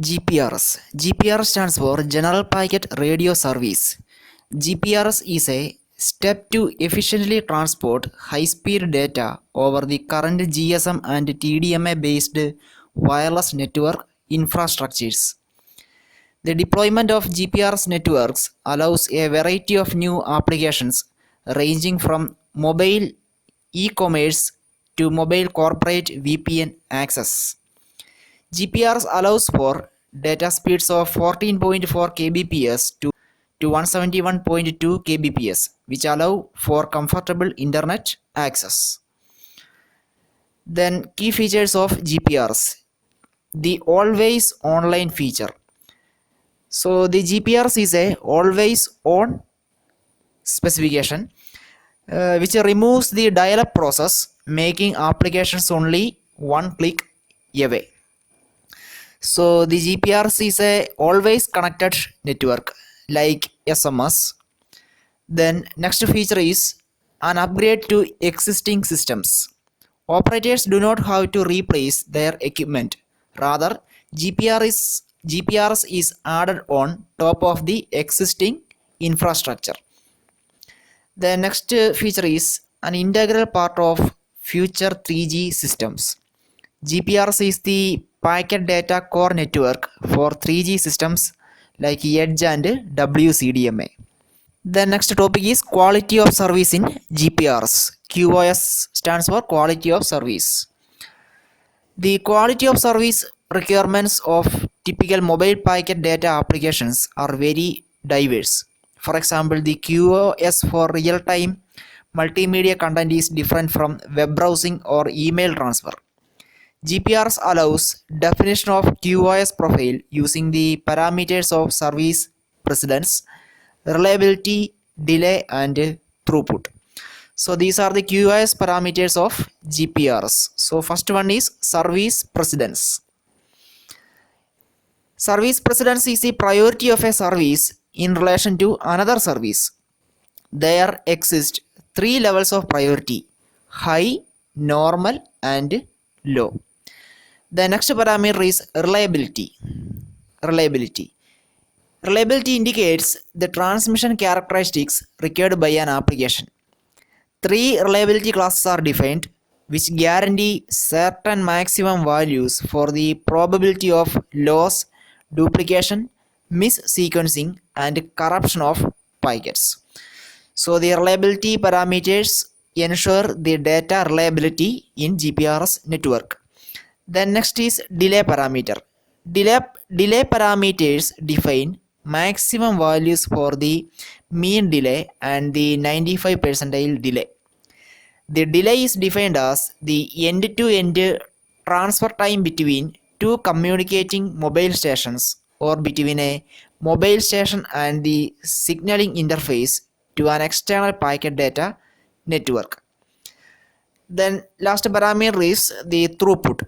GPRS. GPRS stands for General Packet Radio Service. GPRS is a step to efficiently transport high-speed data over the current GSM and TDMA-based wireless network infrastructures. The deployment of GPRS networks allows a variety of new applications ranging from mobile e-commerce to mobile corporate VPN access. GPRS allows for data speeds of 14.4 kbps to 171.2 kbps, which allow for comfortable internet access. Then key features of GPRS. The always online feature. So the GPRS is a always on specification which removes the dial-up process, making applications only one click away. So the GPRS is a always connected network like SMS. Then next feature is an upgrade to existing systems. Operators do not have to replace their equipment. Rather, GPRS is added on top of the existing infrastructure. The next feature is an integral part of future 3G systems. GPRS is the packet data core network for 3G systems like Edge and WCDMA. The next topic is quality of service in GPRS. QoS stands for quality of service. The quality of service requirements of typical mobile packet data applications are very diverse. For example, the QoS for real-time multimedia content is different from web browsing or email transfer. GPRS allows definition of QoS profile using the parameters of service precedence, reliability, delay, and throughput. So these are the QoS parameters of GPRS. So first one is service precedence. Service precedence is the priority of a service in relation to another service. There exist three levels of priority: high, normal, and low. The next parameter is reliability. Reliability. Reliability indicates the transmission characteristics required by an application. Three reliability classes are defined, which guarantee certain maximum values for the probability of loss, duplication, missequencing, and corruption of packets. So the reliability parameters ensure the data reliability in GPRS network. Then next is delay parameter. Delay parameters define maximum values for the mean delay and the 95 percentile delay. The delay is defined as the end-to-end transfer time between two communicating mobile stations or between a mobile station and the signaling interface to an external packet data network. Then last parameter is the throughput.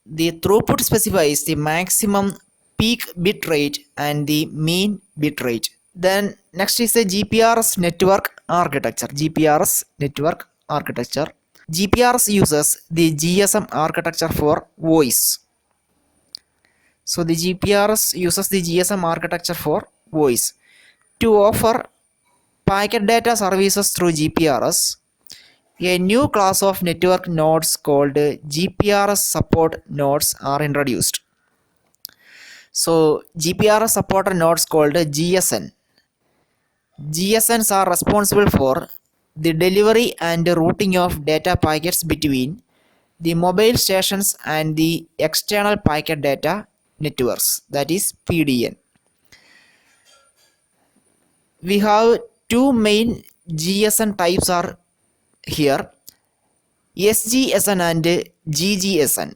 The throughput specifies the maximum peak bit rate and the mean bit rate. Then next is the GPRS network architecture. GPRS network architecture. GPRS uses the GSM architecture for voice. So the GPRS uses the GSM architecture for voice. To offer packet data services through GPRS, a new class of network nodes called GPRS support nodes are introduced. So GPRS supported nodes called GSN. GSNs are responsible for the delivery and routing of data packets between the mobile stations and the external packet data networks, that is PDN. We have two main GSN types are here: SGSN and GGSN.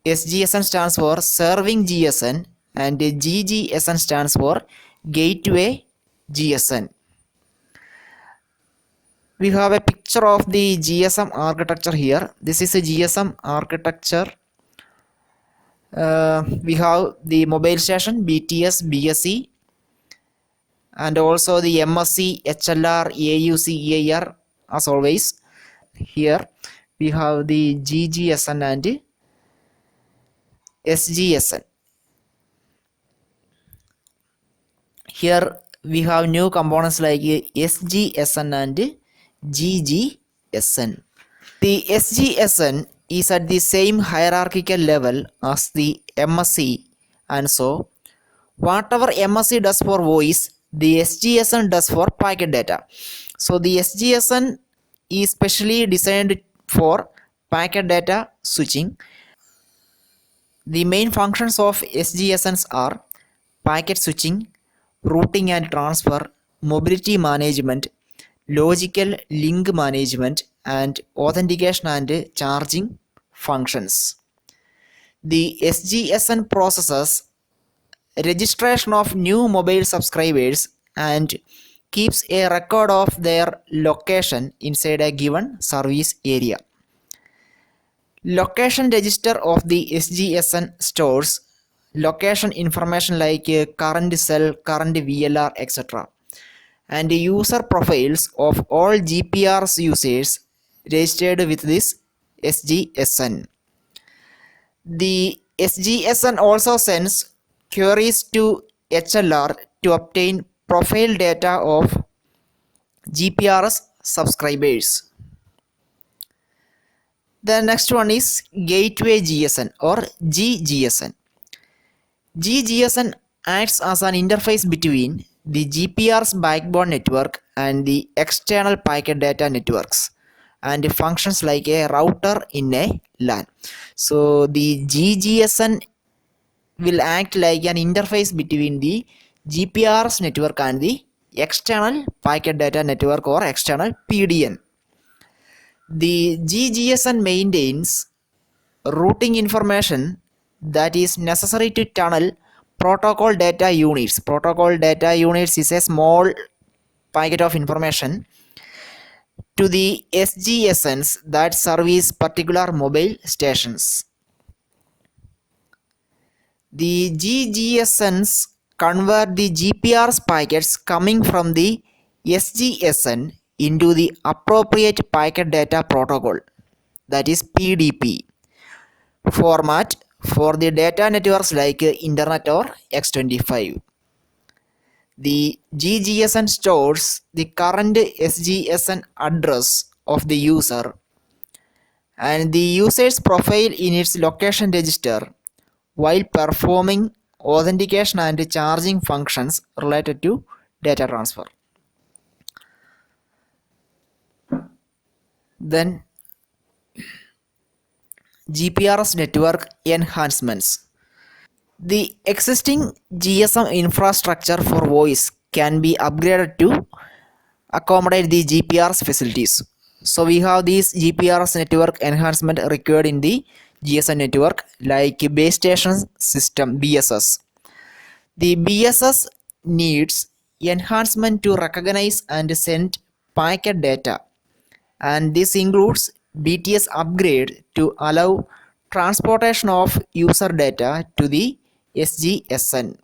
SGSN stands for serving GSN and GGSN stands for gateway GSN. We have a picture of the GSM architecture here. This is a GSM architecture. We have the mobile station BTS, BSE, and also the MSC, HLR, AUC, EIR as always. Here we have the GGSN and SGSN. Here we have new components like SGSN and GGSN. The SGSN is at the same hierarchical level as the MSC, and so whatever MSC does for voice, the SGSN does for packet data. So the SGSN is specially designed for packet data switching. The main functions of SGSNs are packet switching, routing and transfer, mobility management, logical link management, and authentication and charging functions. The SGSN processes registration of new mobile subscribers and keeps a record of their location inside a given service area. Location register of the SGSN stores location information like current cell, current VLR, etc. and user profiles of all GPRS users registered with this SGSN. The SGSN also sends queries to HLR to obtain profile data of GPRS subscribers. The next one is Gateway GSN or GGSN. GGSN acts as an interface between the GPRS backbone network and the external packet data networks and functions like a router in a LAN. So the GGSN will act like an interface between the GPRS network and the external packet data network or external PDN. The GGSN maintains routing information that is necessary to tunnel protocol data units. Protocol data units is a small packet of information to the SGSNs that service particular mobile stations. The GGSNs convert the GPRS packets coming from the SGSN into the appropriate packet data protocol, that is PDP, format for the data networks like Internet or X25. The GGSN stores the current SGSN address of the user and the user's profile in its location register while performing authentication and charging functions related to data transfer. Then GPRS network enhancements. The existing GSM infrastructure for voice can be upgraded to accommodate the GPRS facilities. So we have these GPRS network enhancement required in the GSM network like base station system BSS. The BSS needs enhancement to recognize and send packet data, and this includes BTS upgrade to allow transportation of user data to the SGSN.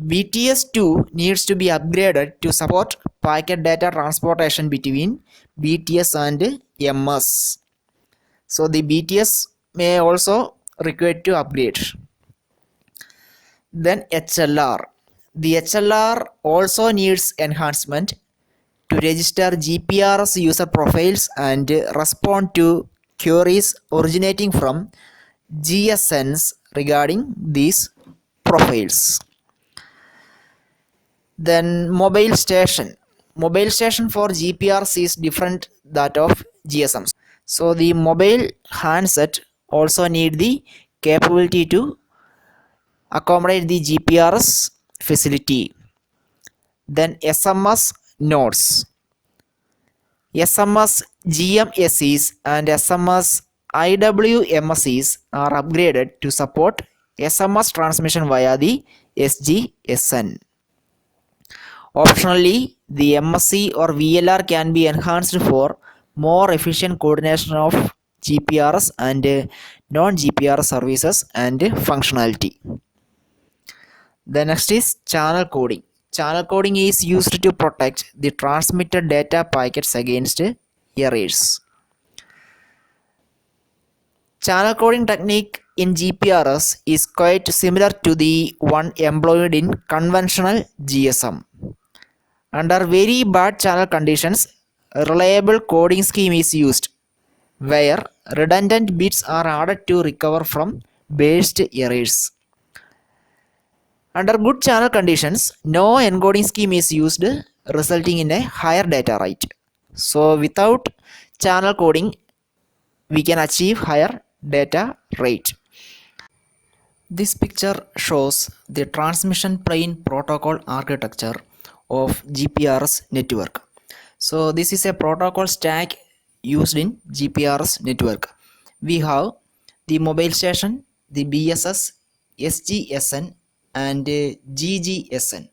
BTS2 needs to be upgraded to support packet data transportation between BTS and MS. So the BTS may also require to upgrade. Then HLR. The HLR also needs enhancement to register GPRS user profiles and respond to queries originating from GSNs regarding these profiles. Then mobile station. Mobile station for GPRS is different that of GSMs. So the mobile handset also need the capability to accommodate the GPRS facility. Then SMS nodes. SMS GMSEs and SMS IWMSEs are upgraded to support SMS transmission via the SGSN. Optionally, the MSC or VLR can be enhanced for more efficient coordination of GPRS and non-GPRS services and functionality. The next is channel coding. Channel coding is used to protect the transmitted data packets against errors. Channel coding technique in GPRS is quite similar to the one employed in conventional GSM. Under very bad channel conditions, a reliable coding scheme is used, where redundant bits are added to recover from burst errors. Under good channel conditions, no encoding scheme is used, resulting in a higher data rate. So without channel coding, we can achieve higher data rate. This picture shows the transmission plane protocol architecture of GPRS network. So this is a protocol stack used in GPRS network. We have the mobile station, the BSS, SGSN and GGSN.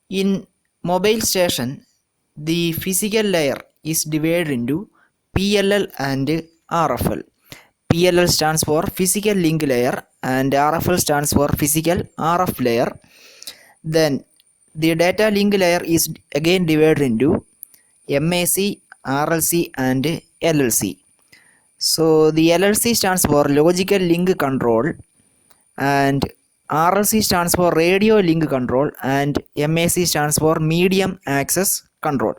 In mobile station, the physical layer is divided into PLL and RFL. PLL stands for physical link layer and RFL stands for physical RF layer. Then the data link layer is again divided into MAC, RLC and LLC. So the LLC stands for logical link control and RLC stands for radio link control and MAC stands for medium access control.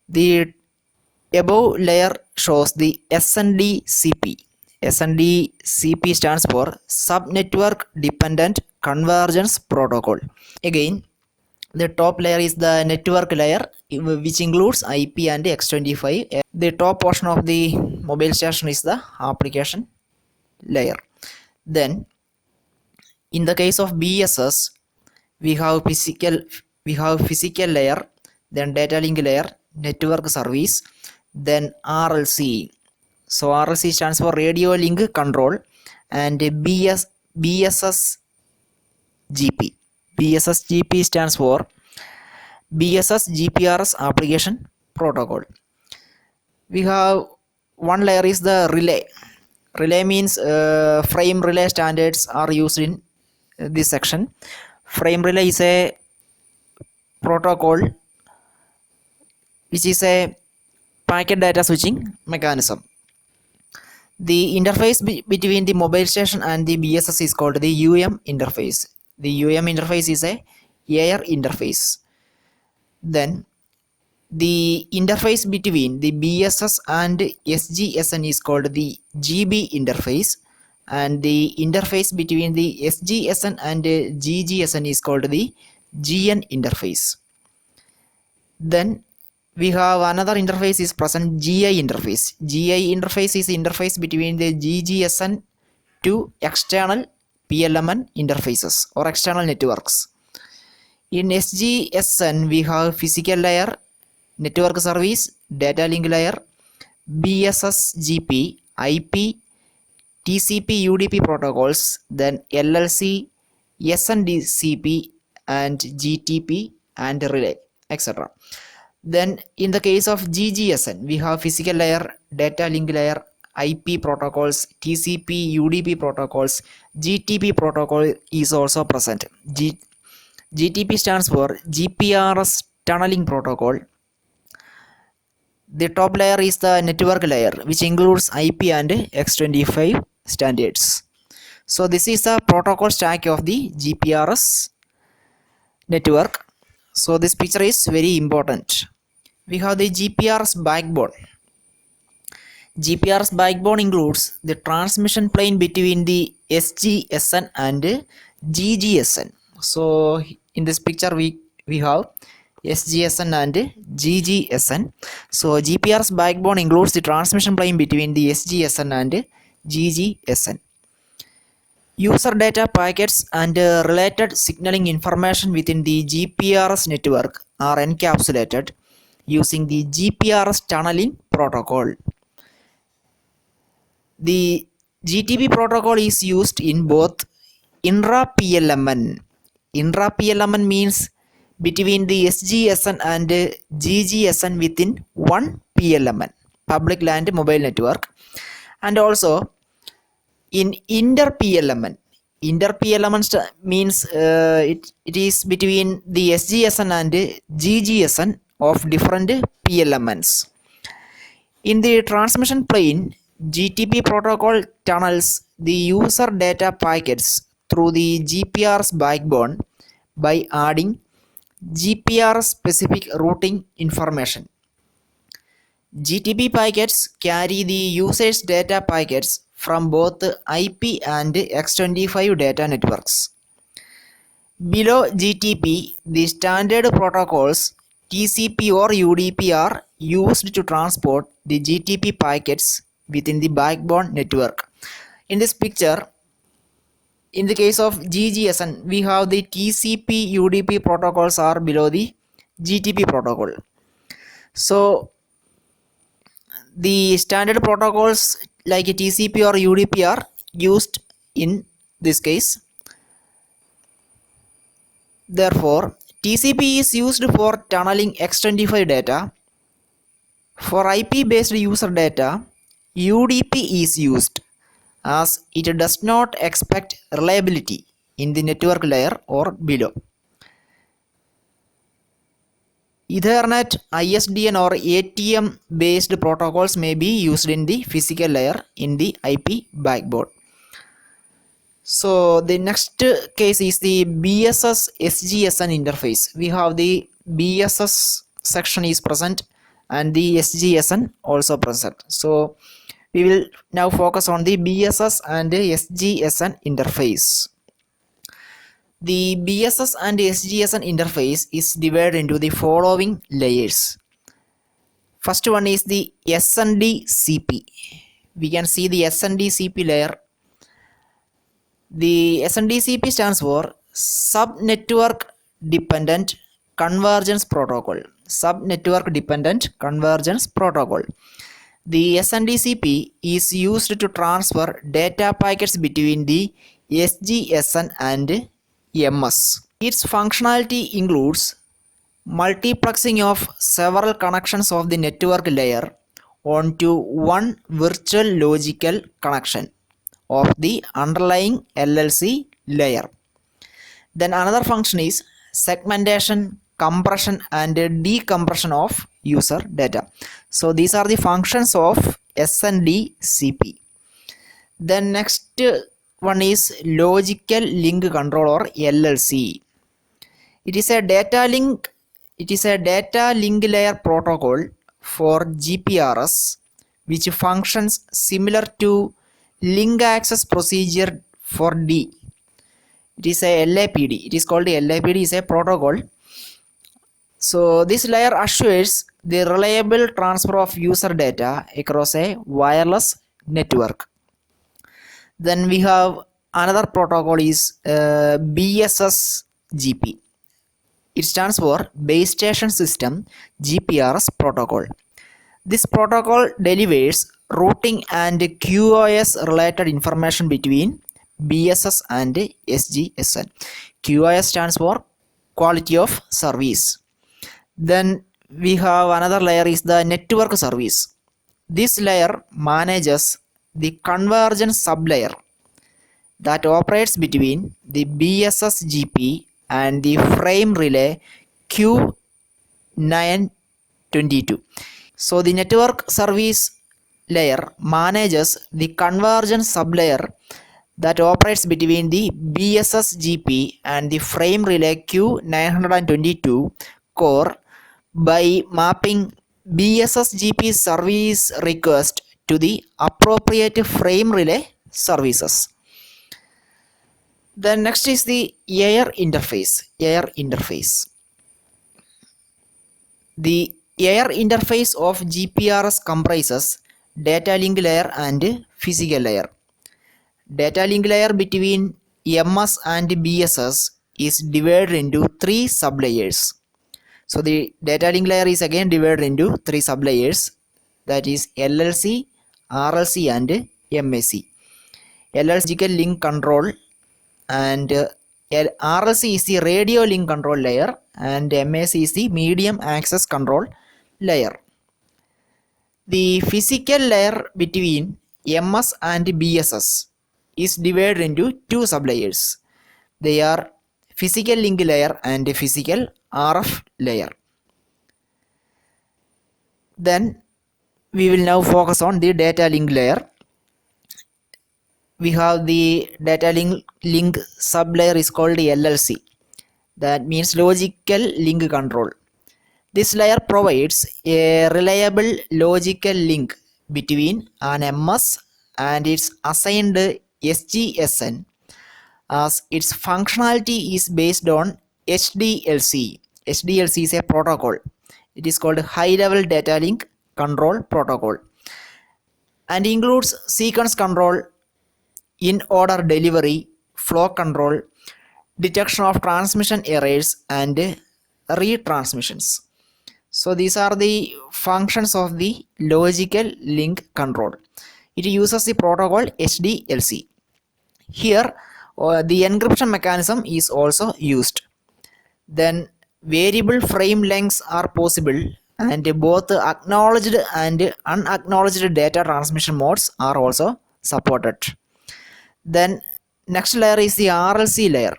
The above layer shows the SNDCP. SNDCP stands for Subnetwork Dependent Convergence Protocol. Again, the top layer is the network layer, which includes IP and X25. The top portion of the mobile station is the application layer. Then, in the case of BSS, we have physical layer, then data link layer, network service, then RLC. So RLC stands for radio link control and BSS GP. BSS GP stands for BSS GPRS application protocol. We have one layer is the relay. Relay means frame relay standards are used in this section. Frame relay is a protocol which is a packet data switching mechanism. The interface between the mobile station and the BSS is called the UM interface. The UM interface is a air interface. Then the interface between the BSS and SGSN is called the GB interface, and the interface between the SGSN and GGSN is called the GN interface. Then we have another interface is present, GI interface. GI interface is the interface between the GGSN to external PLMN interfaces or external networks. In SGSN we have physical layer, network service, data link layer, BSS GP, IP, TCP UDP protocols, then LLC, SNDCP and GTP and relay, etc. Then in the case of GGSN, we have physical layer, data link layer, IP protocols, TCP, UDP protocols, GTP protocol is also present. GTP stands for GPRS tunneling protocol. The top layer is the network layer, which includes IP and X25 standards. So this is the protocol stack of the GPRS network. So this picture is very important. We have the GPRS backbone. GPRS backbone includes the transmission plane between the SGSN and GGSN. So in this picture we have SGSN and GGSN. So GPRS backbone includes the transmission plane between the SGSN and GGSN. User data packets and related signaling information within the GPRS network are encapsulated using the GPRS tunneling protocol. The GTP protocol is used in both intra-PLMN. Intra-PLMN means between the SGSN and GGSN within one PLMN, public land mobile network, and also in inter-PLMN. Inter-PLMN means it is between the SGSN and GGSN of different PLMNs. In the transmission plane, GTP protocol tunnels the user data packets through the GPR's backbone by adding GPR specific routing information. GTP packets carry the user's data packets from both IP and X25 data networks. Below GTP, the standard protocols TCP or UDP are used to transport the GTP packets within the backbone network. In this picture, in the case of GGSN, we have the TCP UDP protocols are below the GTP protocol. So the standard protocols like TCP or UDP are used in this case. Therefore, TCP is used for tunneling X25 data. For IP-based user data, UDP is used as it does not expect reliability in the network layer or below. Ethernet, ISDN or ATM based protocols may be used in the physical layer in the IP backbone. So the next case is the BSS SGSN interface. We have the BSS section is present and the SGSN also present. So we will now focus on the BSS and the SGSN interface. The BSS and SGSN interface is divided into the following layers. First one is the SNDCP. We can see the SNDCP layer. The SNDCP stands for Subnetwork Dependent Convergence Protocol. Subnetwork Dependent Convergence Protocol. The SNDCP is used to transfer data packets between the SGSN and MS. Its functionality includes multiplexing of several connections of the network layer onto one virtual logical connection of the underlying LLC layer. Then another function is segmentation, compression and decompression of user data. So these are the functions of SNDCP. Then next one is logical link control or LLC. It is a data link layer protocol for GPRS which functions similar to link access procedure for D. It is a LAPD. It is called the LAPD is a protocol. So this layer assures the reliable transfer of user data across a wireless network. Then we have another protocol is BSSGP. It stands for Base Station System GPRS protocol. This protocol delivers routing and QoS related information between BSS and SGSN. QoS stands for quality of service. Then we have another layer is the network service. This layer manages the convergence sublayer that operates between the BSSGP and the frame relay Q922. So the network service layer manages the convergence sublayer that operates between the BSSGP and the frame relay Q922 core by mapping BSSGP service request to the appropriate frame relay services. Then next is the AIR interface. The AIR interface of GPRS comprises data link layer and physical layer. Data link layer between MS and BSS is divided into three sublayers. So the data link layer is again divided into three sublayers, that is LLC, RLC and MAC. LLC is link control and RLC is the radio link control layer and MAC is the medium access control layer. The physical layer between MS and BSS is divided into two sublayers. They are physical link layer and physical RF layer. Then we will now focus on the data link layer. We have the data link sublayer is called LLC. That means logical link control. This layer provides a reliable logical link between an MS and its assigned SGSN, as its functionality is based on HDLC. HDLC is a protocol. It is called High Level Data Link Control Protocol and includes sequence control, in order delivery, flow control, detection of transmission errors, and retransmissions. So these are the functions of the logical link control. It uses the protocol HDLC. Here the encryption mechanism is also used. Then variable frame lengths are possible, and both acknowledged and unacknowledged data transmission modes are also supported. Then next layer is the RLC layer.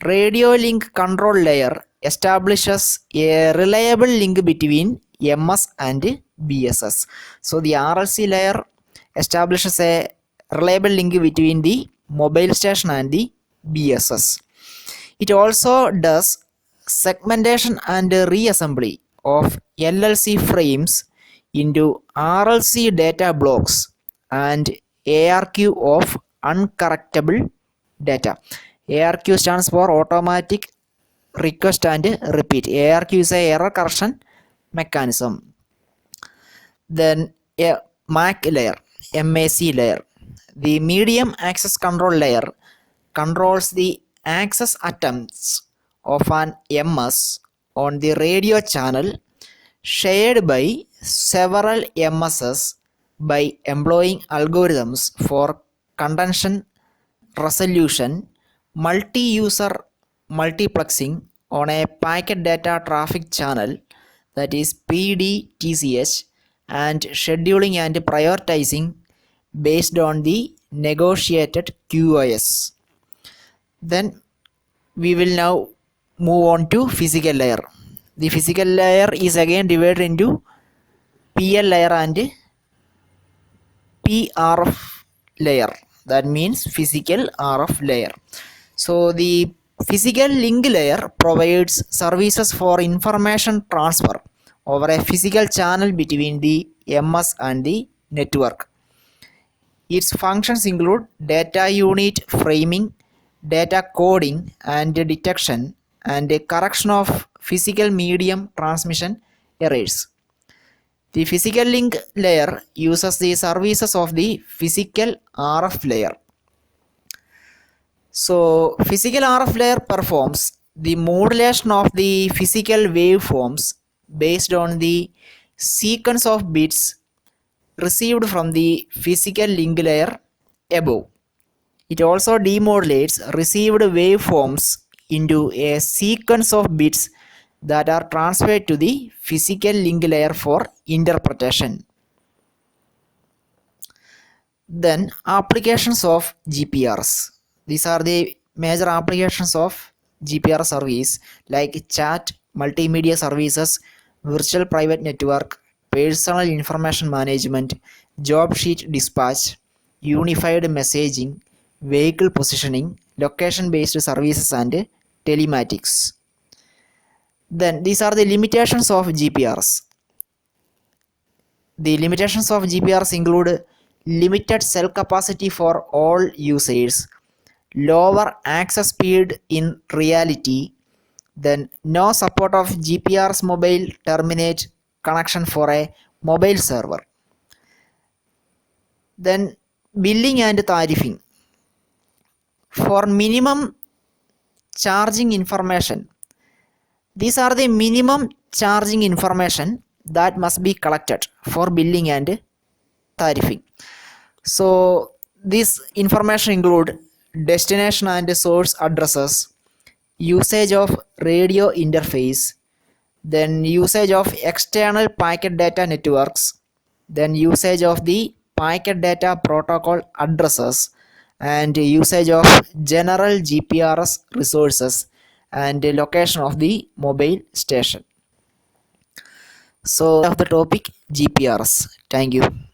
Radio link control layer establishes a reliable link between MS and BSS. So the RLC layer establishes a reliable link between the mobile station and the BSS. It also does segmentation and reassembly of LLC frames into RLC data blocks and ARQ of uncorrectable data. ARQ stands for automatic request and repeat. ARQ is a error correction mechanism. Then a MAC layer, MAC layer. The medium access control layer controls the access attempts of an MS on the radio channel shared by several MSs by employing algorithms for contention resolution, multi-user multiplexing on a packet data traffic channel, that is PDTCH, and scheduling and prioritizing based on the negotiated QoS. Then we will now move on to physical layer. The physical layer is again divided into PL layer and PRF layer. That means physical RF layer. So the physical link layer provides services for information transfer over a physical channel between the MS and the network. Its functions include data unit framing, data coding and detection, and correction of physical medium transmission errors. The physical link layer uses the services of the physical RF layer. So physical RF layer performs the modulation of the physical waveforms based on the sequence of bits received from the physical link layer above. It also demodulates received waveforms into a sequence of bits that are transferred to the physical link layer for interpretation. Then applications of GPRS. These are the major applications of GPR service, like chat, multimedia services, virtual private network, personal information management, job sheet dispatch, unified messaging, vehicle positioning, location-based services, and telematics. Then these are the limitations of GPRs. The limitations of GPRs include limited cell capacity for all users, lower access speed in reality, then no support of GPRs mobile terminate connection for a mobile server. Then billing and tariffing. For minimum charging information, these are the minimum charging information that must be collected for billing and tariffing. So this information include destination and source addresses, usage of radio interface, then usage of external packet data networks, then usage of the packet data protocol addresses, and usage of general GPRS resources and location of the mobile station. So of the topic, GPRS. Thank you.